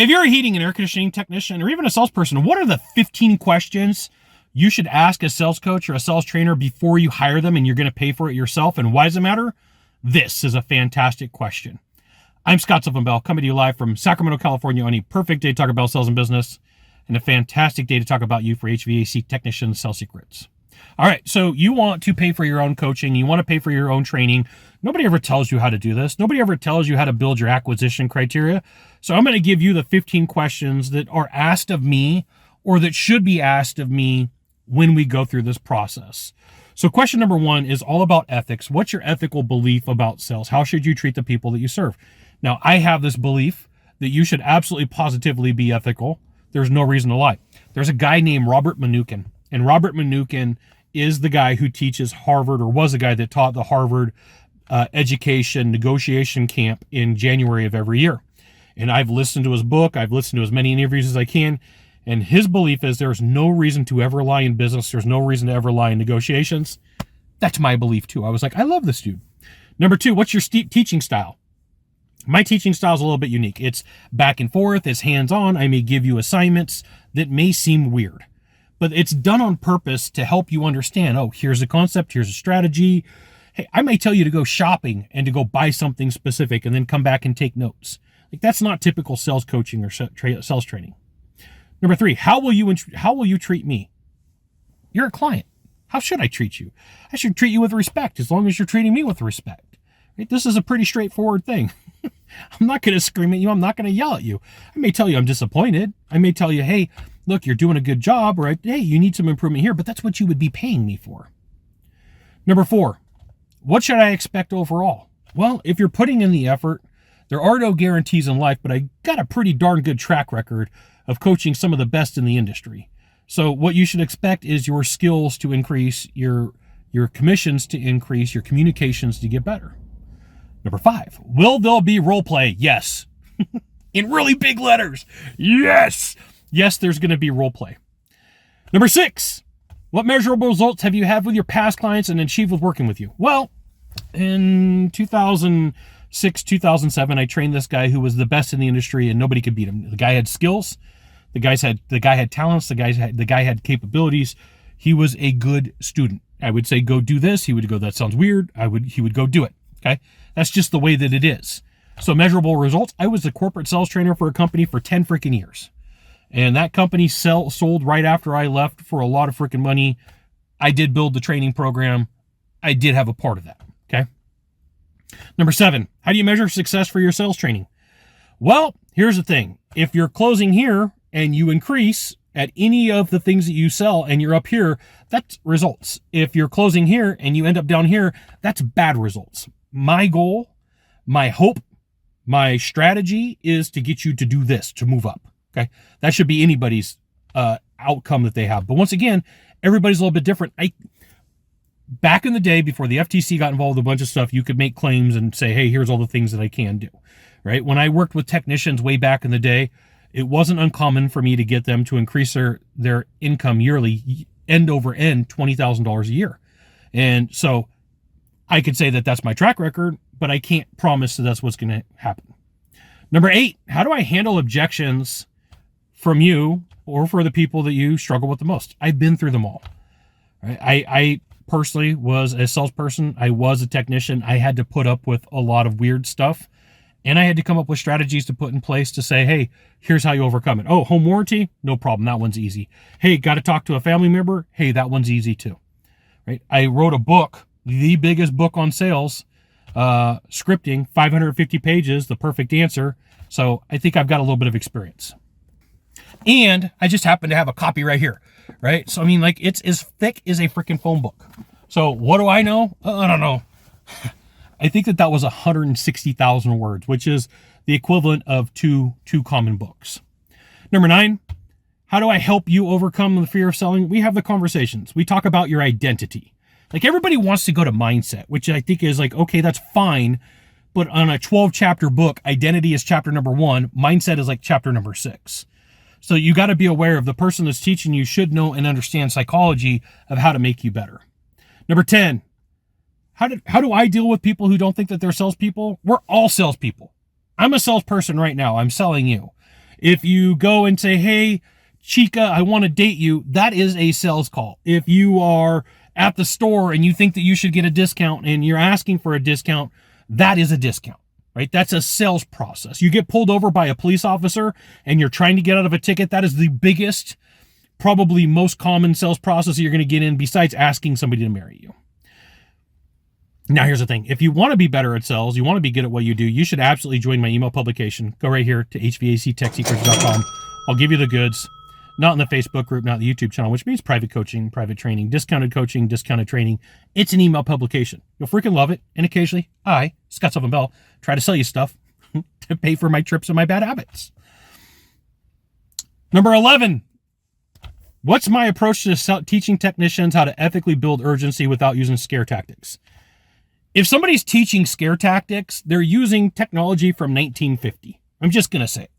If you're a heating and air conditioning technician or even a salesperson, what are the 15 questions you should ask a sales coach or a sales trainer before you hire them and you're going to pay for it yourself? And why does it matter? This is a fantastic question. I'm Scott Silvenbell, coming to you live from Sacramento, California on a perfect day to talk about sales and business and a fantastic day to talk about you for HVAC technicians sales secrets. All right, so you want to pay for your own coaching. You want to pay for your own training. Nobody ever tells you how to do this. Nobody ever tells you how to build your acquisition criteria. So I'm going to give you the 15 questions that are asked of me or that should be asked of me when we go through this process. So question number 1 is all about ethics. What's your ethical belief about sales? How should you treat the people that you serve? Now, I have this belief that you should absolutely positively be ethical. There's no reason to lie. There's a guy named Robert Mnookin, and Robert Mnookin is the guy who teaches Harvard, or was the guy that taught the Harvard education negotiation camp in January of every year. And I've listened to his book. I've listened to as many interviews as I can. And his belief is there's no reason to ever lie in business. There's no reason to ever lie in negotiations. That's my belief too. I was like, I love this dude. Number 2, what's your teaching style? My teaching style is a little bit unique. It's back and forth. It's hands-on. I may give you assignments that may seem weird, but it's done on purpose to help you understand, oh, here's a concept, here's a strategy. Hey, I may tell you to go shopping and to go buy something specific and then come back and take notes. Like, that's not typical sales coaching or sales training. Number 3, how will you treat me? You're a client. How should I treat you? I should treat you with respect as long as you're treating me with respect. Right? This is a pretty straightforward thing. I'm not going to scream at you. I'm not going to yell at you. I may tell you I'm disappointed. I may tell you, hey, look, you're doing a good job, or hey, you need some improvement here, but that's what you would be paying me for. Number 4, what should I expect overall? Well, if you're putting in the effort, there are no guarantees in life, but I got a pretty darn good track record of coaching some of the best in the industry. So what you should expect is your skills to increase, your commissions to increase, your communications to get better. Number 5, will there be role play? Yes. In really big letters. Yes. Yes, there's going to be role play. Number 6, what measurable results have you had with your past clients and achieved with working with you? Well, in 2006, 2007, I trained this guy who was the best in the industry and nobody could beat him. The guy had skills. The guy had talents. The guy had capabilities. He was a good student. I would say, go do this. He would go, that sounds weird. He would go do it. Okay. That's just the way that it is. So measurable results. I was a corporate sales trainer for a company for 10 freaking years. And that company sold right after I left for a lot of freaking money. I did build the training program. I did have a part of that. Okay. Number 7, how do you measure success for your sales training? Well, here's the thing. If you're closing here and you increase at any of the things that you sell and you're up here, that's results. If you're closing here and you end up down here, that's bad results. My goal, my hope, my strategy is to get you to do this, to move up. Okay. That should be anybody's outcome that they have. But once again, everybody's a little bit different. Back in the day, before the FTC got involved with a bunch of stuff, you could make claims and say, hey, here's all the things that I can do. Right. When I worked with technicians way back in the day, it wasn't uncommon for me to get them to increase their income yearly, end over end, $20,000 a year. And so I could say that that's my track record, but I can't promise that that's what's going to happen. Number 8, how do I handle objections from you or for the people that you struggle with the most? I've been through them all. Right? I personally was a salesperson. I was a technician. I had to put up with a lot of weird stuff. And I had to come up with strategies to put in place to say, hey, here's how you overcome it. Oh, home warranty? No problem. That one's easy. Hey, got to talk to a family member? Hey, that one's easy too. Right? I wrote a book, the biggest book on sales, scripting, 550 pages, The Perfect Answer. So I think I've got a little bit of experience. And I just happen to have a copy right here, right? So, I mean, like, it's as thick as a freaking phone book. So what do I know? I don't know. I think that was 160,000 words, which is the equivalent of two common books. Number 9, how do I help you overcome the fear of selling? We have the conversations. We talk about your identity. Like, everybody wants to go to mindset, which I think is like, okay, that's fine. But on a 12-chapter book, identity is chapter number 1. Mindset is like chapter number 6. So you got to be aware of the person that's teaching you should know and understand psychology of how to make you better. Number 10, how do I deal with people who don't think that they're salespeople? We're all salespeople. I'm a salesperson right now. I'm selling you. If you go and say, hey, Chica, I want to date you, that is a sales call. If you are at the store and you think that you should get a discount and you're asking for a discount, that is a discount, right? That's a sales process. You get pulled over by a police officer and you're trying to get out of a ticket. That is the biggest, probably most common sales process you're going to get in besides asking somebody to marry you. Now, here's the thing. If you want to be better at sales, you want to be good at what you do, you should absolutely join my email publication. Go right here to hvactechsecrets.com. I'll give you the goods. Not in the Facebook group, not the YouTube channel, which means private coaching, private training, discounted coaching, discounted training. It's an email publication. You'll freaking love it. And occasionally, I, Scott Sullivan Bell, try to sell you stuff to pay for my trips and my bad habits. Number 11. What's my approach to teaching technicians how to ethically build urgency without using scare tactics? If somebody's teaching scare tactics, they're using technology from 1950. I'm just going to say it.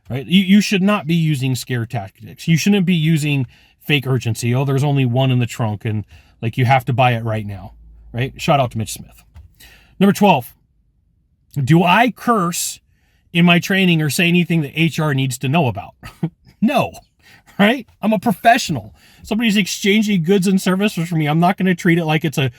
Right? You should not be using scare tactics. You shouldn't be using fake urgency. Oh, there's only one in the trunk and like you have to buy it right now. Right? Shout out to Mitch Smith. Number 12. Do I curse in my training or say anything that HR needs to know about? No. Right? I'm a professional. Somebody's exchanging goods and services from me. I'm not going to treat it like it's a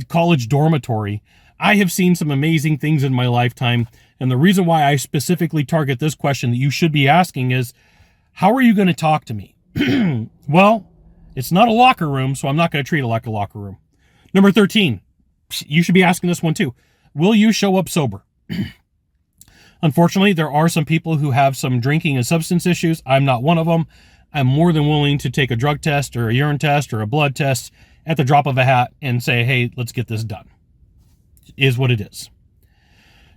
college dormitory. I have seen some amazing things in my lifetime. And the reason why I specifically target this question that you should be asking is, how are you going to talk to me? Well, it's not a locker room, so I'm not going to treat it like a locker room. Number 13, you should be asking this one too. Will you show up sober? Unfortunately, there are some people who have some drinking and substance issues. I'm not one of them. I'm more than willing to take a drug test or a urine test or a blood test at the drop of a hat and say, hey, let's get this done. It is what it is.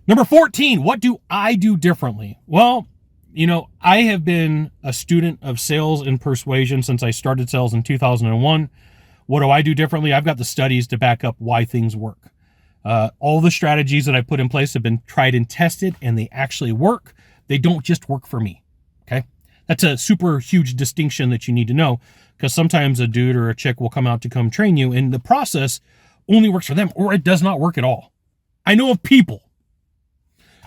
Number 14, what do I do differently? Well, I have been a student of sales and persuasion since I started sales in 2001. What do I do differently? I've got the studies to back up why things work. All the strategies that I put in place have been tried and tested, and they actually work. They don't just work for me, okay? That's a super huge distinction that you need to know, because sometimes a dude or a chick will come out to come train you, and the process only works for them, or it does not work at all. I know of people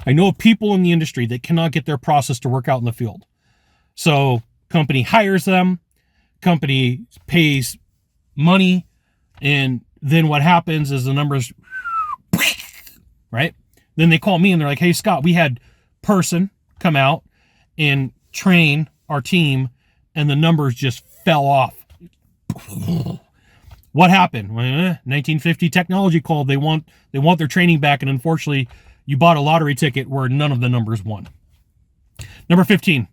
in the industry that cannot get their process to work out in the field. So company hires them, company pays money, and then what happens is the numbers, right? Then they call me and they're like, hey, Scott, we had person come out and train our team and the numbers just fell off. What happened? 1950 technology called. They want their training back, and unfortunately, you bought a lottery ticket where none of the numbers won. Number 15,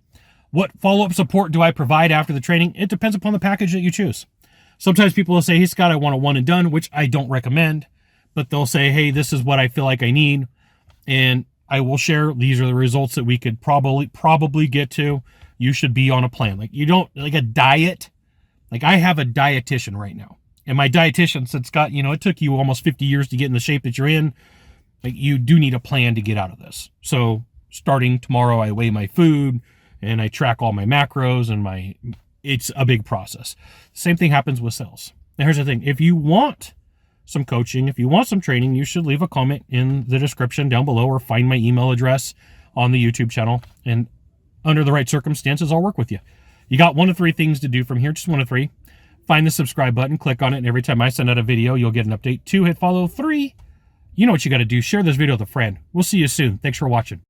what follow-up support do I provide after the training? It depends upon the package that you choose. Sometimes people will say, hey, Scott, I want a one and done, which I don't recommend, but they'll say, hey, this is what I feel like I need, and I will share, these are the results that we could probably get to. You should be on a plan. Like, you don't, like a diet. Like, I have a dietitian right now. And my dietitian said, Scott, it took you almost 50 years to get in the shape that you're in. Like, you do need a plan to get out of this. So starting tomorrow, I weigh my food and I track all my macros and it's a big process. Same thing happens with sales. Now, here's the thing. If you want some coaching, if you want some training, you should leave a comment in the description down below or find my email address on the YouTube channel. And under the right circumstances, I'll work with you. You got 1 of 3 things to do from here, just 1 of 3. Find the subscribe button, click on it, and every time I send out a video, you'll get an update. 2, hit follow. 3, you know what you got to do. Share this video with a friend. We'll see you soon. Thanks for watching.